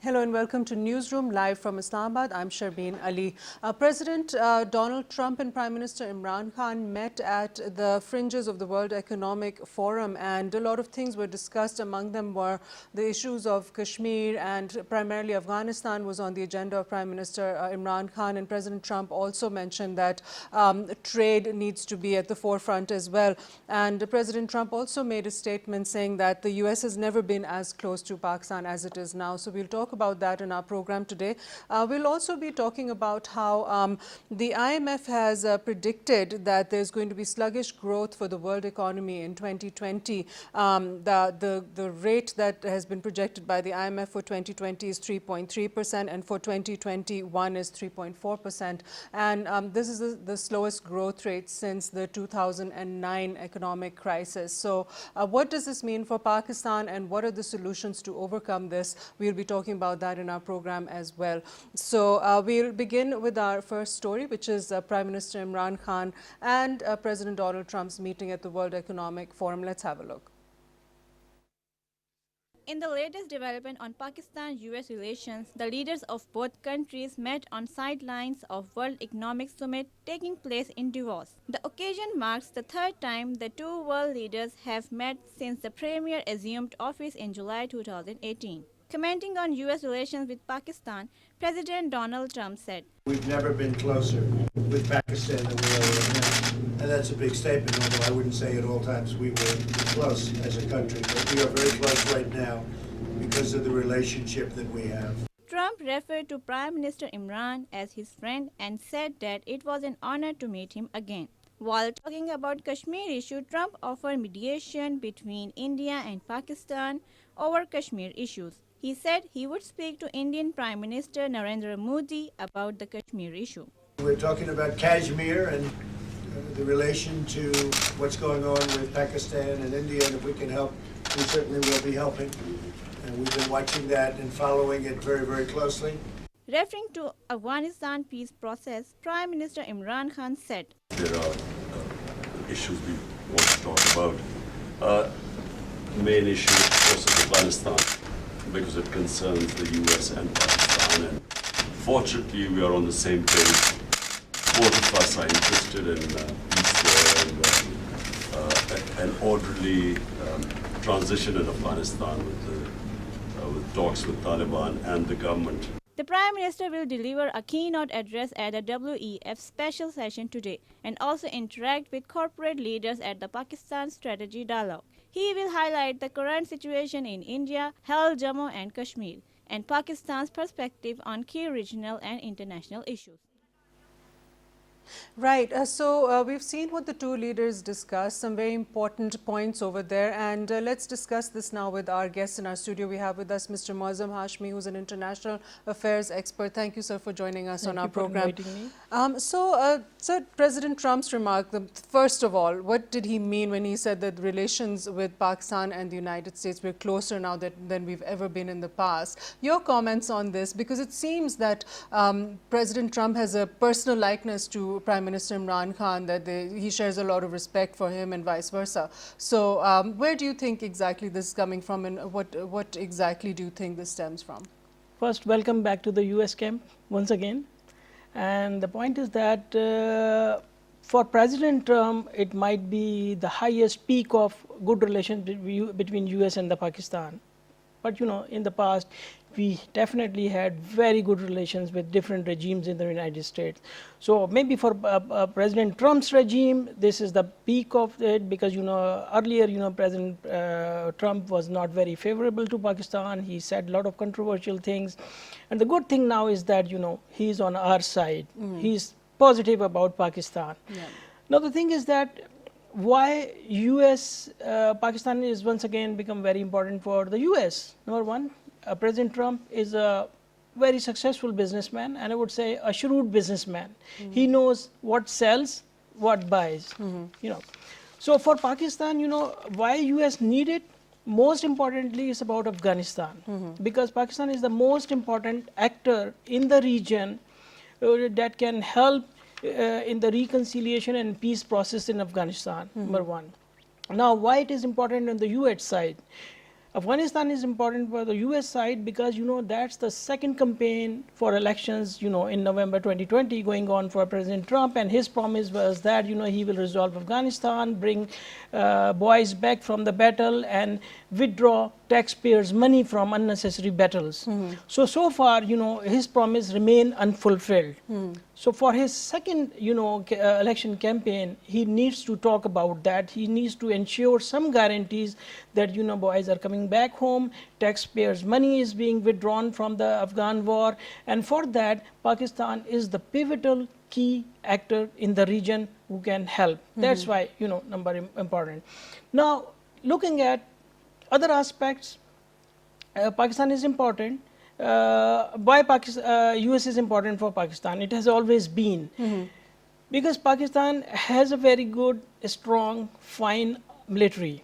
Hello and welcome to Newsroom live from Islamabad. I'm Sharbeen Ali. President Donald Trump and Prime Minister Imran Khan met at the fringes of the World Economic Forum, and a lot of things were discussed. Among them were the issues of Kashmir, and primarily Afghanistan was on the agenda of Prime Minister Imran Khan, and President Trump also mentioned that trade needs to be at the forefront as well. And President Trump also made a statement saying that the US has never been as close to Pakistan as it is now. So we'll talk about that in our program today. We'll also be talking about how the IMF has predicted that there's going to be sluggish growth for the world economy in 2020. The rate that has been projected by the IMF for 2020 is 3.3%, and for 2021 is 3.4%. And this is the slowest growth rate since the 2009 economic crisis. So what does this mean for Pakistan, and what are the solutions to overcome this? We'll be talking about that in our program as well. So we'll begin with our first story, which is Prime Minister Imran Khan and President Donald Trump's meeting at the World Economic Forum. Let's have a look. In the latest development on Pakistan-US relations, the leaders of both countries met on sidelines of World Economic Summit taking place in Davos. The occasion marks the third time the two world leaders have met since the premier assumed office in July 2018. Commenting on US relations with Pakistan, President Donald Trump said, "We've never been closer with Pakistan than we are right now." And that's a big statement, although I wouldn't say at all times we were close as a country. But we are very close right now because of the relationship that we have. Trump referred to Prime Minister Imran as his friend and said that it was an honor to meet him again. While talking about Kashmir issue, Trump offered mediation between India and Pakistan over Kashmir issues. He said he would speak to Indian Prime Minister Narendra Modi about the Kashmir issue. We're talking about Kashmir and the relation to what's going on with Pakistan and India, and if we can help, we certainly will be helping. And we've been watching that and following it very, very closely. Referring to Afghanistan peace process, Prime Minister Imran Khan said, "There are issues we want to talk about. The main issue, of course, is Afghanistan, because it concerns the US and Pakistan. And fortunately, we are on the same page. Both of us are interested in peace there and an orderly transition in Afghanistan with talks with Taliban and the government. The Prime Minister will deliver a keynote address at the WEF special session today and also interact with corporate leaders at the Pakistan Strategy Dialogue. He will highlight the current situation in India, held Jammu and Kashmir, and Pakistan's perspective on key regional and international issues. Right. So we've seen what the two leaders discussed, some very important points over there. And let's discuss this now with our guests in our studio. We have with us Mr. Muazzam Hashmi, who's an international affairs expert. Thank you, sir, for joining us on our program. So President Trump's remark, first of all, what did he mean when he said that relations with Pakistan and the United States were closer now than we've ever been in the past? Your comments on this, because it seems that President Trump has a personal likeness to Prime Minister Imran Khan, that he shares a lot of respect for him and vice versa. So where do you think exactly this is coming from, and what exactly do you think this stems from? First, welcome back to the US camp once again. And the point is that for President Trump, it might be the highest peak of good relations between US and the Pakistan. But in the past, we definitely had very good relations with different regimes in the United States. So maybe for President Trump's regime, this is the peak of it, because earlier President Trump was not very favorable to Pakistan. He said a lot of controversial things, and the good thing now is that he's on our side. He's positive about Pakistan. Yeah. Now the thing is that why Pakistan is once again become very important for the US. Number one, President Trump is a very successful businessman, and I would say a shrewd businessman. He knows what sells, what buys. So for Pakistan, why US need it? Most importantly, is about Afghanistan, because Pakistan is the most important actor in the region that can help in the reconciliation and peace process in Afghanistan, number one. Now, why it is important on the US side? Afghanistan is important for the US side because that's the second campaign for elections in November 2020 going on for President Trump, and his promise was that he will resolve Afghanistan, bring boys back from the battle and withdraw taxpayers money from unnecessary battles. So far his promise remain unfulfilled. So for his second election campaign, he needs to talk about that. He needs to ensure some guarantees that boys are coming back home, taxpayers money is being withdrawn from the Afghan war, and for that Pakistan is the pivotal key actor in the region who can help. That's why number important. Now looking at other aspects, Pakistan is important. Why US is important for Pakistan? It has always been because Pakistan has a very good, strong, fine military,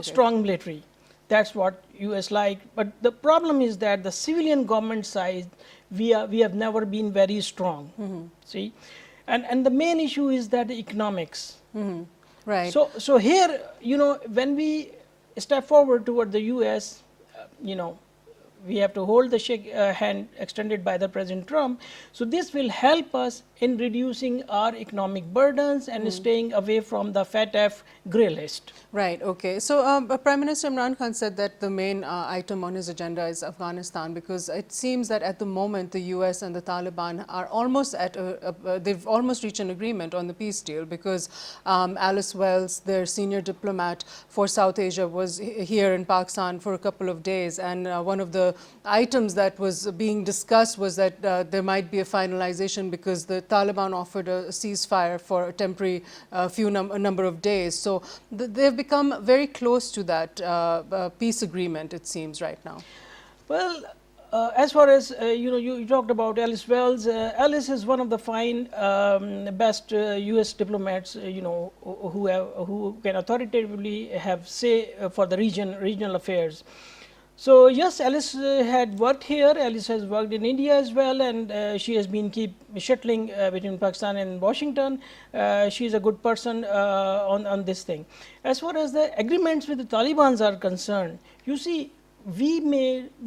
strong military. That's what US like. But the problem is that the civilian government side, we have never been very strong. See, and the main issue is that the economics. Right. So here, when we step forward toward the US, we have to hold the hand extended by the President Trump. So this will help us in reducing our economic burdens and staying away from the FATF grey list. Right, okay. So Prime Minister Imran Khan said that the main item on his agenda is Afghanistan, because it seems that at the moment the US and the Taliban are almost at they've almost reached an agreement on the peace deal, because Alice Wells, their senior diplomat for South Asia, was here in Pakistan for a couple of days, and one of the items that was being discussed was that there might be a finalization because the Taliban offered a ceasefire for a temporary number of days. So they've become very close to that peace agreement, it seems, right now. Well, as far as you talked about Alice Wells. Alice is one of the fine, best U.S. diplomats, who can authoritatively have say for the regional affairs. So yes, Alice had worked here. Alice has worked in India as well, and she has been shuttling between Pakistan and Washington. She is a good person on this thing. As far as the agreements with the Taliban are concerned, you see, we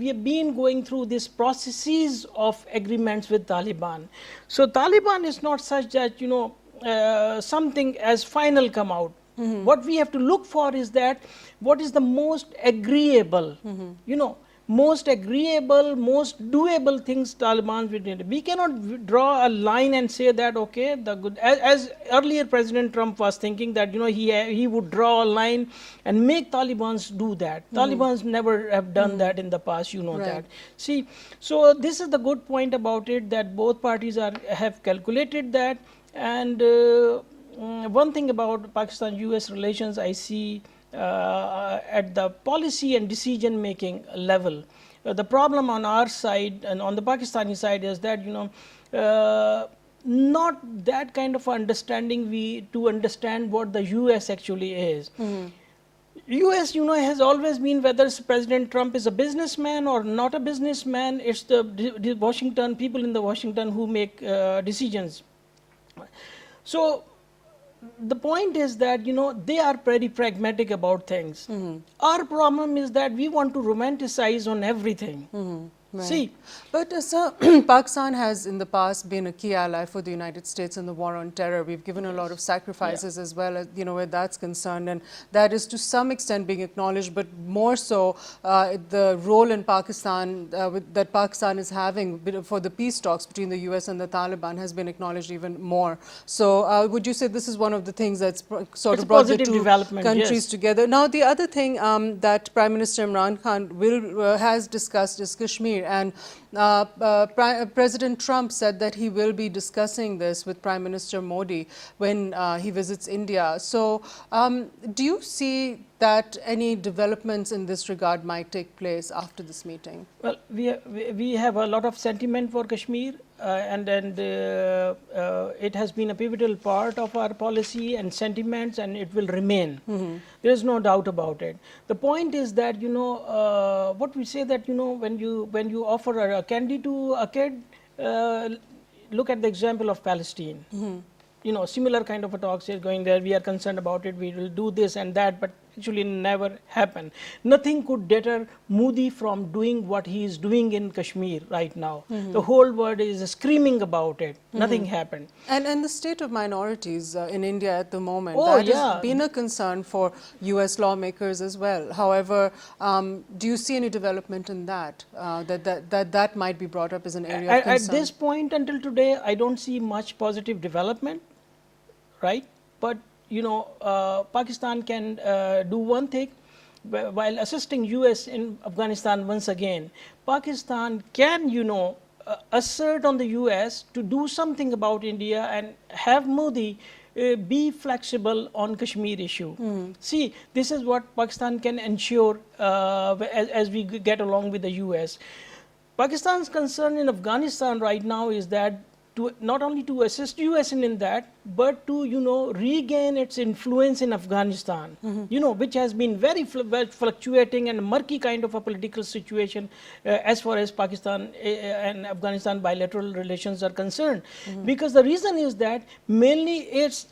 have been going through these processes of agreements with Taliban. So Taliban is not such that something as final come out. What we have to look for is that what is the most agreeable, most agreeable, most doable things Taliban will do. We cannot draw a line and say that okay, the good, as earlier President Trump was thinking that he would draw a line and make Talibans do that. Talibans never have done that in the past, right. That. See, so this is the good point about it, that both parties have calculated that. And one thing about Pakistan-US relations I see at the policy and decision making level. The problem on our side and on the Pakistani side is that not that kind of understanding to understand what the US actually is. US has always been, whether President Trump is a businessman or not a businessman, it's the Washington people in the Washington who make decisions. So the point is that they are very pragmatic about things. Our problem is that we want to romanticize on everything. Right. See, but sir, Pakistan has in the past been a key ally for the United States in the war on terror. We've given a lot of sacrifices as well, as where that's concerned, and that is to some extent being acknowledged. But more so, the role in Pakistan that Pakistan is having for the peace talks between the US and the Taliban has been acknowledged even more. So, would you say this is one of the things that's sort of brought the two countries together? Now, the other thing that Prime Minister Imran Khan has discussed is Kashmir. And President Trump said that he will be discussing this with Prime Minister Modi when he visits India. So do you see that any developments in this regard might take place after this meeting? Well, we have a lot of sentiment for Kashmir, and it has been a pivotal part of our policy and sentiments, and it will remain. There is no doubt about it. The point is that what we say that when you offer a candy to a kid, look at the example of Palestine. Similar kind of a talks is going there. We are concerned about it. We will do this and that, but actually never happen. Nothing could deter Modi from doing what he is doing in Kashmir right now. The whole world is screaming about it. Nothing happened. And the state of minorities in India at the moment, Oh that has yeah, been a concern for US lawmakers as well. However, do you see any development in that, that might be brought up as an area of at concern? this point until today, I don't see much positive development, right? But you know, Pakistan can do one thing while assisting US in Afghanistan once again. Pakistan can, you know, assert on the US to do something about India and have Modi be flexible on Kashmir issue. See, this is what Pakistan can ensure as we get along with the US. Pakistan's concern in Afghanistan right now is that to not only to assist US in that, but to, you know, regain its influence in Afghanistan, you know, which has been very fluctuating and murky kind of a political situation as far as Pakistan and Afghanistan bilateral relations are concerned. Because the reason is that mainly it's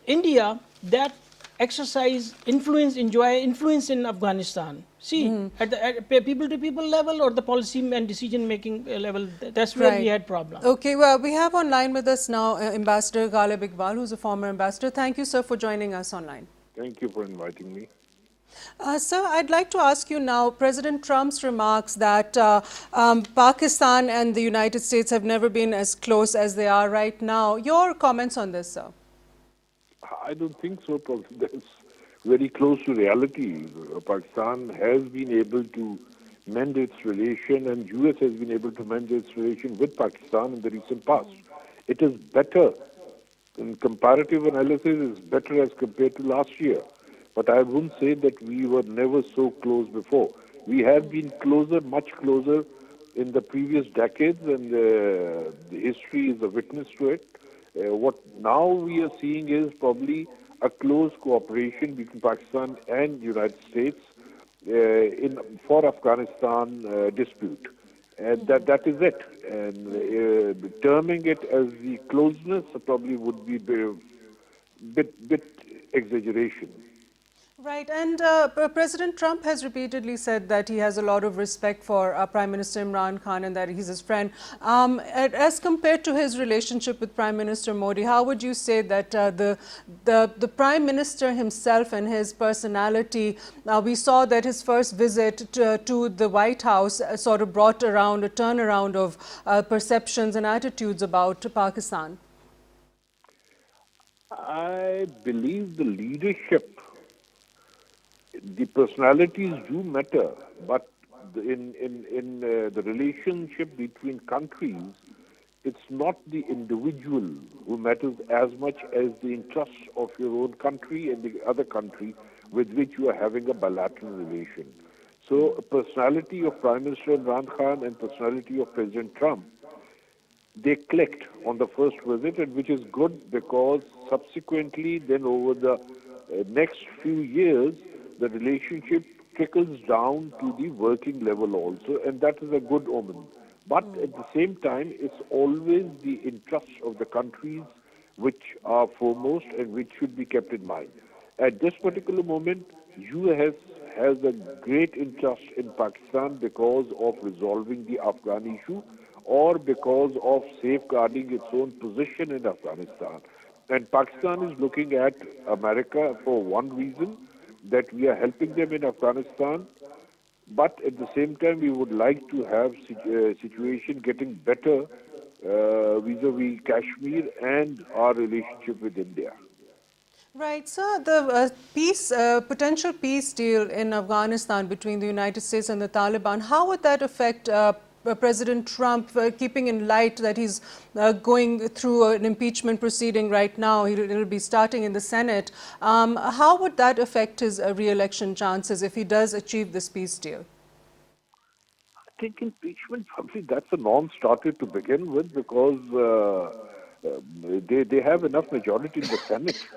India that exercise influence, enjoy influence in Afghanistan. See, at the people to people level or the policy and decision making level, that's where we had problem. Okay, well, we have online with us now Ambassador Ghalib Iqbal, who's a former ambassador. Thank you, sir, for joining us online. Thank you for inviting me. Sir, I'd like to ask you now, President Trump's remarks that Pakistan and the United States have never been as close as they are right now. Your comments on this, sir? I don't think so, because that's very close to reality. Pakistan has been able to mend its relation, and US has been able to mend its relation with Pakistan in the recent past. It is better, in comparative analysis, is better as compared to last year. But I wouldn't say that we were never so close before. We have been closer, much closer in the previous decades, and the history is a witness to it. What now we are seeing is probably a close cooperation between Pakistan and United States for Afghanistan dispute, and that is it. And terming it as the closeness probably would be bit exaggeration. Right, and President Trump has repeatedly said that he has a lot of respect for Prime Minister Imran Khan and that he's his friend. As compared to his relationship with Prime Minister Modi, how would you say that the Prime Minister himself and his personality, we saw that his first visit to the White House sort of brought around a turnaround of perceptions and attitudes about Pakistan? I believe the leadership, the personalities do matter, but in the relationship between countries, it's not the individual who matters as much as the interests of your own country and the other country with which you are having a bilateral relation. So, personality of Prime Minister Imran Khan and personality of President Trump, they clicked on the first visit, and which is good because subsequently, then over the next few years, the relationship trickles down to the working level also, and that is a good omen. But at the same time, it's always the interests of the countries which are foremost and which should be kept in mind. At this particular moment, US has a great interest in Pakistan because of resolving the Afghan issue or because of safeguarding its own position in Afghanistan. And Pakistan is looking at America for one reason, that we are helping them in Afghanistan, but at the same time we would like to have situation getting better vis-a-vis Kashmir and our relationship with India. Right, sir. The potential peace deal in Afghanistan between the United States and the Taliban, how would that affect President Trump, keeping in light that he's going through an impeachment proceeding right now? It'll be starting in the Senate. How would that affect his re-election chances if he does achieve this peace deal? I think impeachment, probably that's a non-starter to begin with, because they have enough majority in the Senate.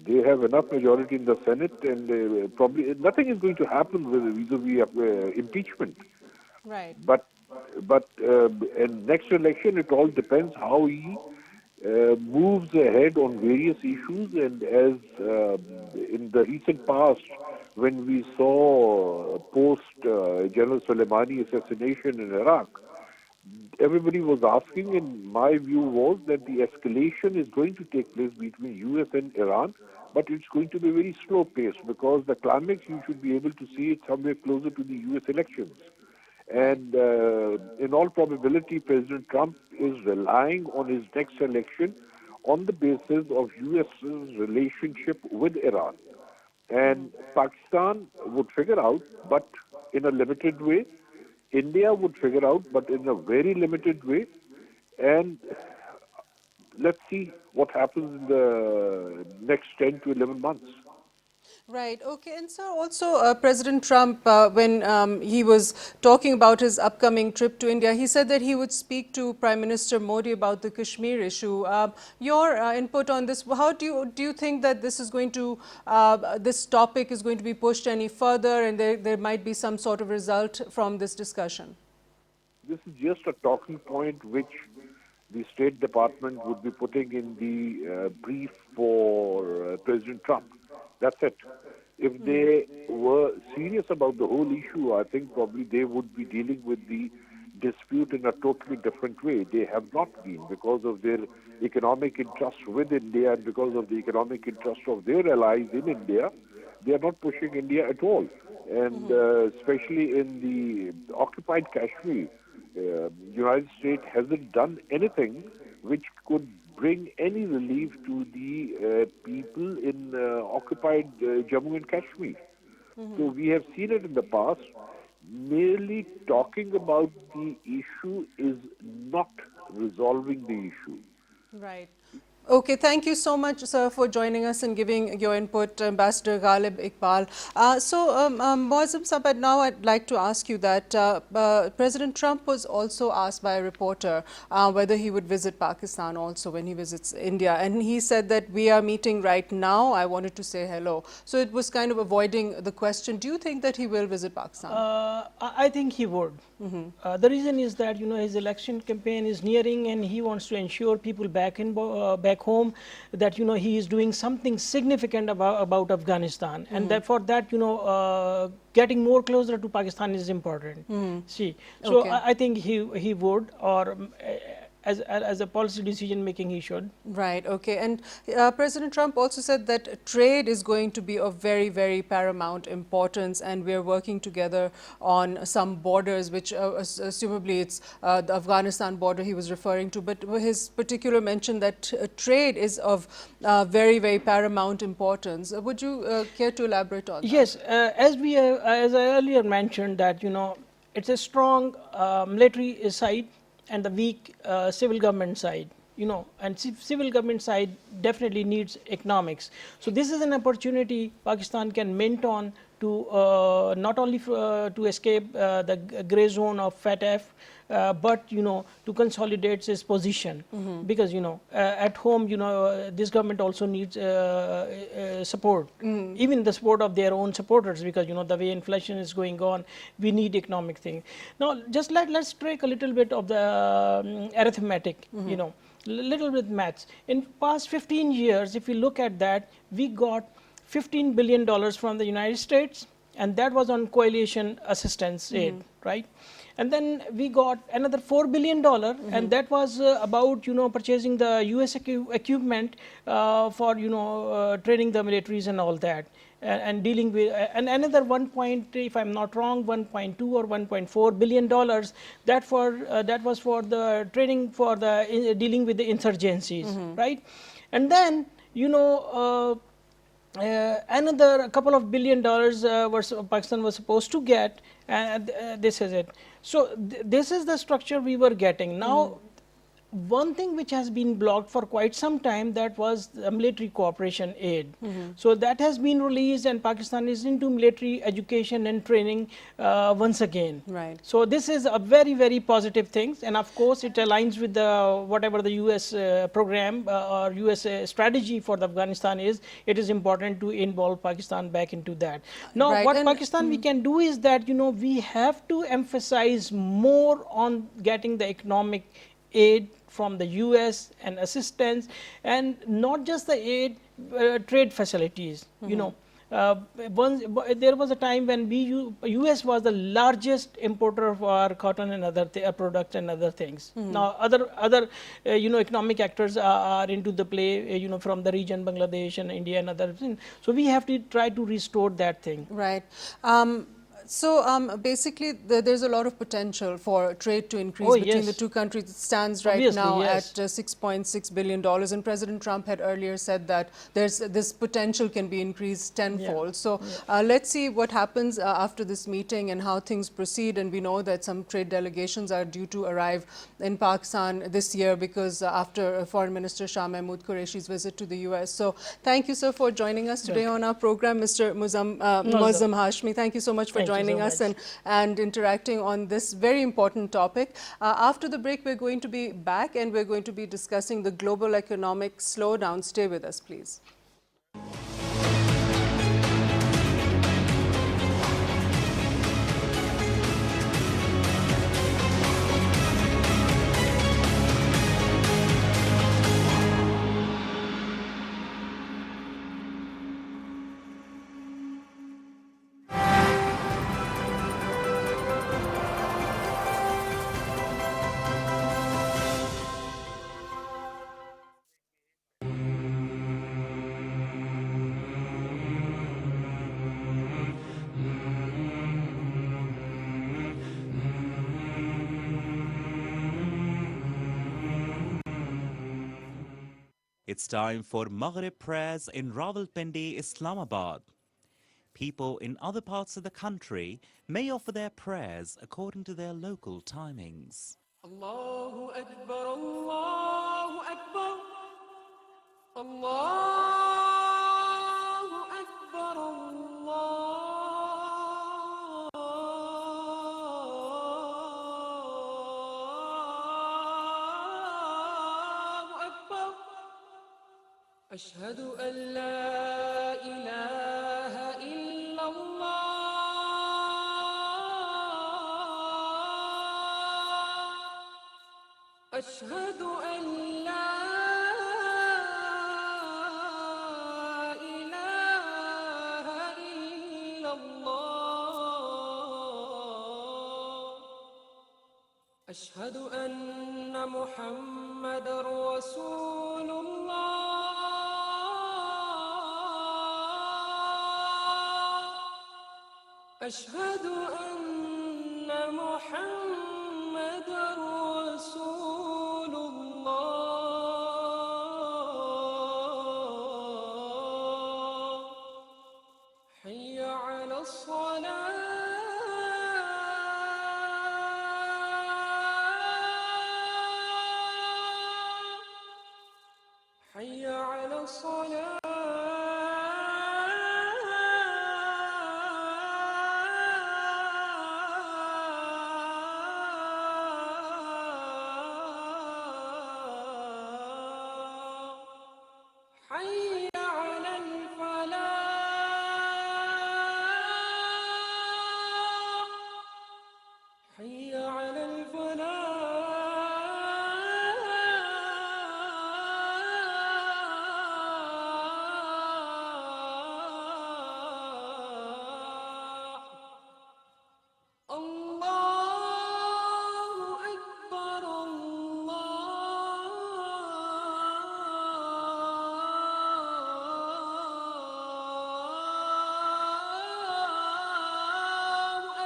They have enough majority in the Senate, and probably nothing is going to happen with vis-a-vis impeachment. Right. But in next election, it all depends how he moves ahead on various issues, and as in the recent past, when we saw post General Soleimani assassination in Iraq, everybody was asking, and my view was that the escalation is going to take place between US and Iran, but it's going to be very slow pace, because the climax you should be able to see it somewhere closer to the US elections. And in all probability, President Trump is relying on his next election on the basis of US's relationship with Iran. And Pakistan would figure out, but in a limited way. India would figure out, but in a very limited way. And let's see what happens in the next 10 to 11 months. Right. Okay. And so also President Trump, when he was talking about his upcoming trip to India, he said that he would speak to Prime Minister Modi about the Kashmir issue. Your input on this, how do you think that this is going to, this topic is going to be pushed any further, and there might be some sort of result from this discussion? This is just a talking point which the State Department would be putting in the brief for President Trump. That's it. If they were serious about the whole issue, I think probably they would be dealing with the dispute in a totally different way. They have not been, because of their economic interest with India and because of the economic interest of their allies in India. They are not pushing India at all. And especially in the occupied Kashmir, United States hasn't done anything which could bring any relief to the people in occupied Jammu and Kashmir. So we have seen it in the past. Merely talking about the issue is not resolving the issue. Right. Okay, thank you so much, sir, for joining us and giving your input, Ambassador Ghalib Iqbal. Moazzam Sabad, now I'd like to ask you that President Trump was also asked by a reporter whether he would visit Pakistan also when he visits India. And he said that we are meeting right now. I wanted to say hello. So it was kind of avoiding the question. Do you think that he will visit Pakistan? I think he would. The reason is that his election campaign is nearing, and he wants to ensure people back home that he is doing something significant about Afghanistan, and therefore that getting more closer to Pakistan is important. See, so Okay. I think he would, or as a policy decision making, he should. Right, okay. And President Trump also said that trade is going to be of very, very paramount importance, and we're working together on some borders, which assumably it's the Afghanistan border he was referring to. But his particular mention that trade is of very, very paramount importance. Would you care to elaborate on that? Yes, as I earlier mentioned that it's a strong military side and the weak civil government side, and civil government side definitely needs economics. So this is an opportunity Pakistan can mint on to not only to escape the gray zone of FATF, but to consolidate its position, because at home this government also needs support, even the support of their own supporters, because the way inflation is going on, we need economic thing. Now just let's take a little bit of the arithmetic, little bit maths. In past 15 years, if we look at that, we got $15 billion from the United States, and that was on coalition assistance aid, right? And then we got another $4 billion, and that was about purchasing the US equipment for training the militaries and all that, and dealing with, and another if I'm not wrong, 1.2 or 1.4 billion dollars that was for the training for the dealing with the insurgencies, right? And then another couple of $1 billion Pakistan was supposed to get, and this is it. So this is the structure we were getting. Now, one thing which has been blocked for quite some time, that was the military cooperation aid. So that has been released, and Pakistan is into military education and training once again. Right. So this is a very, very positive thing, and of course it aligns with the whatever the US program or US strategy for the Afghanistan is. It is important to involve Pakistan back into that. Now, Right. what And Pakistan we can do is that we have to emphasize more on getting the economic aid from the US and assistance, and not just the aid, trade facilities. You know, there was a time when US was the largest importer of our cotton and other products and other things. Now other economic actors are into the play, from the region, Bangladesh and India and other things. So we have to try to restore that thing. Right. Basically, there's a lot of potential for trade to increase between the two countries. It stands right Obviously, now yes. at $6.6 billion. And President Trump had earlier said that this potential can be increased tenfold. So let's see what happens after this meeting and how things proceed. And we know that some trade delegations are due to arrive in Pakistan this year because after Foreign Minister Shah Mahmood Qureshi's visit to the US. So thank you, sir, for joining us today on our program. Mr. Muazzam Hashmi, thank you so much for joining us and interacting on this very important topic. After the break, we're going to be back and we're going to be discussing the global economic slowdown. Stay with us, please. It's time for Maghrib prayers in Rawalpindi, Islamabad. People in other parts of the country may offer their prayers according to their local timings. Allahu Akbar, Allahu Akbar, Allahu Akbar, Allahu Akbar. Ashhadu an la ilaha illallah. أشهد أن لا إله إلا الله أشهد أن محمد رسول الله أشهد أن محمد رسول الله حي على الصلاة حي على الصلاة حي على الفلاح حي على الفلاح الله أكبر الله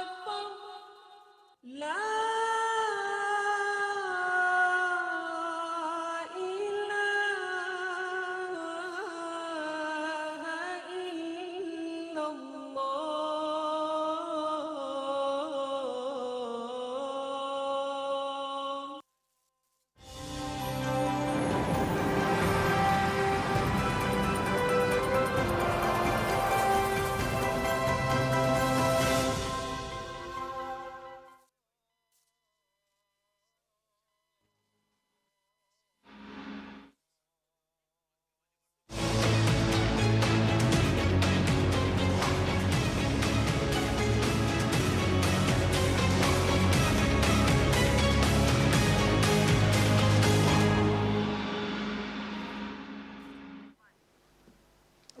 أكبر لا إله إلا الله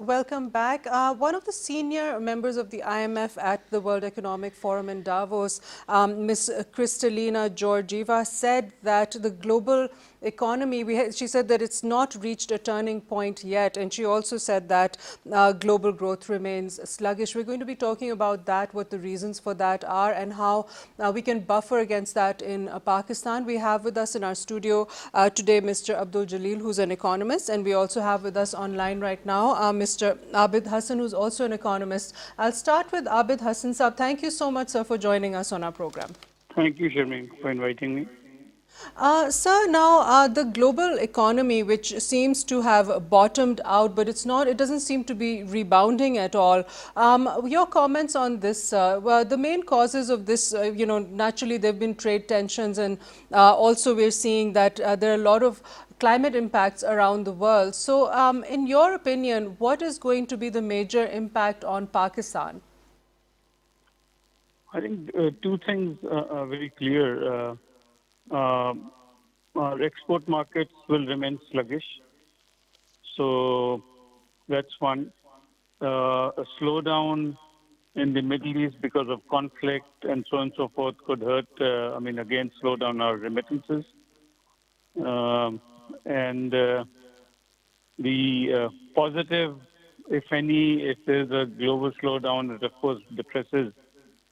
Welcome back. One of the senior members of the IMF at the World Economic Forum in Davos, Ms. Kristalina Georgieva, said that the global economy, she said that it's not reached a turning point yet, and she also said that global growth remains sluggish. We're going to be talking about that, what the reasons for that are, and how we can buffer against that in Pakistan. We have with us in our studio today Mr. Abdul Jalil, who's an economist, and we also have with us online right now Mr. Abid Hassan, who's also an economist. I'll start with Abid Hassan. Sir, thank you so much, sir, for joining us on our program. Thank you, Sharmeen, for inviting me. Sir, now the global economy, which seems to have bottomed out, but it doesn't seem to be rebounding at all. Your comments on this, sir? Well, the main causes of this, naturally there have been trade tensions, and also we're seeing that there are a lot of climate impacts around the world. So in your opinion, what is going to be the major impact on Pakistan? I think two things are very clear. Our export markets will remain sluggish. So that's one. A slowdown in the Middle East because of conflict and so on and so forth could hurt, again, slow down our remittances. And the positive, if any, if there's a global slowdown, it of course depresses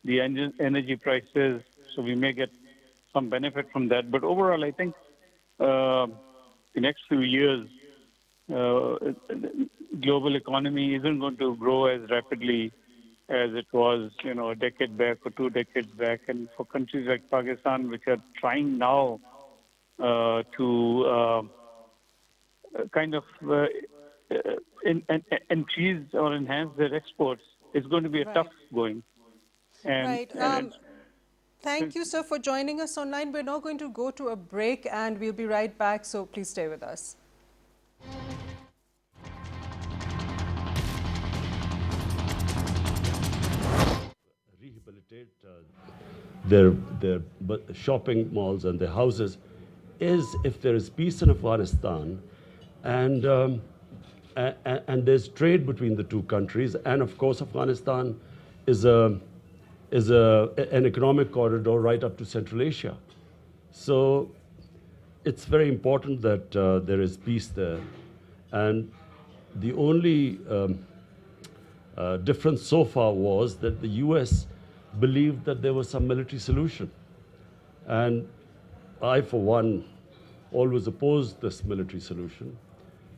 the energy prices, so we may get some benefit from that. But overall, I think the next few years, global economy isn't going to grow as rapidly as it was, a decade back or 2 decades back. And for countries like Pakistan, which are trying now to kind of increase or enhance their exports, it's going to be a tough going. Right. Thank you, sir, for joining us online. We're now going to go to a break and we'll be right back, so please stay with us. Rehabilitate their shopping malls and their houses is if there is peace in Afghanistan and there's trade between the two countries, and of course Afghanistan is an economic corridor right up to Central Asia. So it's very important that there is peace there. And the only difference so far was that the US believed that there was some military solution. And I, for one, always opposed this military solution.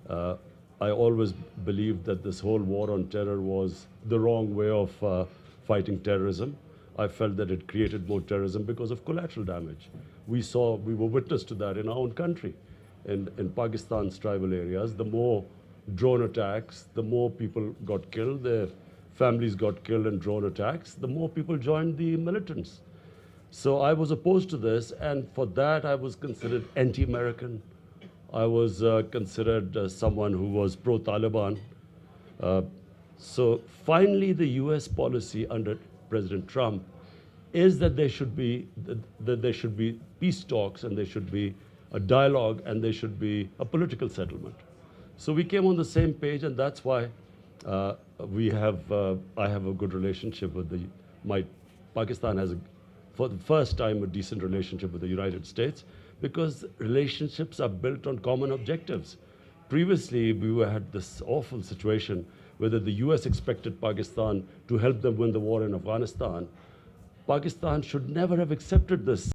I always believed that this whole war on terror was the wrong way of fighting terrorism. I felt that it created more terrorism because of collateral damage. We were witness to that in our own country. In Pakistan's tribal areas, the more drone attacks, the more people got killed, their families got killed in drone attacks, the more people joined the militants. So I was opposed to this, and for that I was considered anti-American. I was considered someone who was pro-Taliban. So finally the US policy under President Trump is that there should be peace talks, and there should be a dialogue, and there should be a political settlement. So we came on the same page, and that's why I have a good relationship with Pakistan has, for the first time, a decent relationship with the United States, because relationships are built on common objectives. Previously, we had this awful situation whether the US expected Pakistan to help them win the war in Afghanistan. Pakistan should never have accepted this.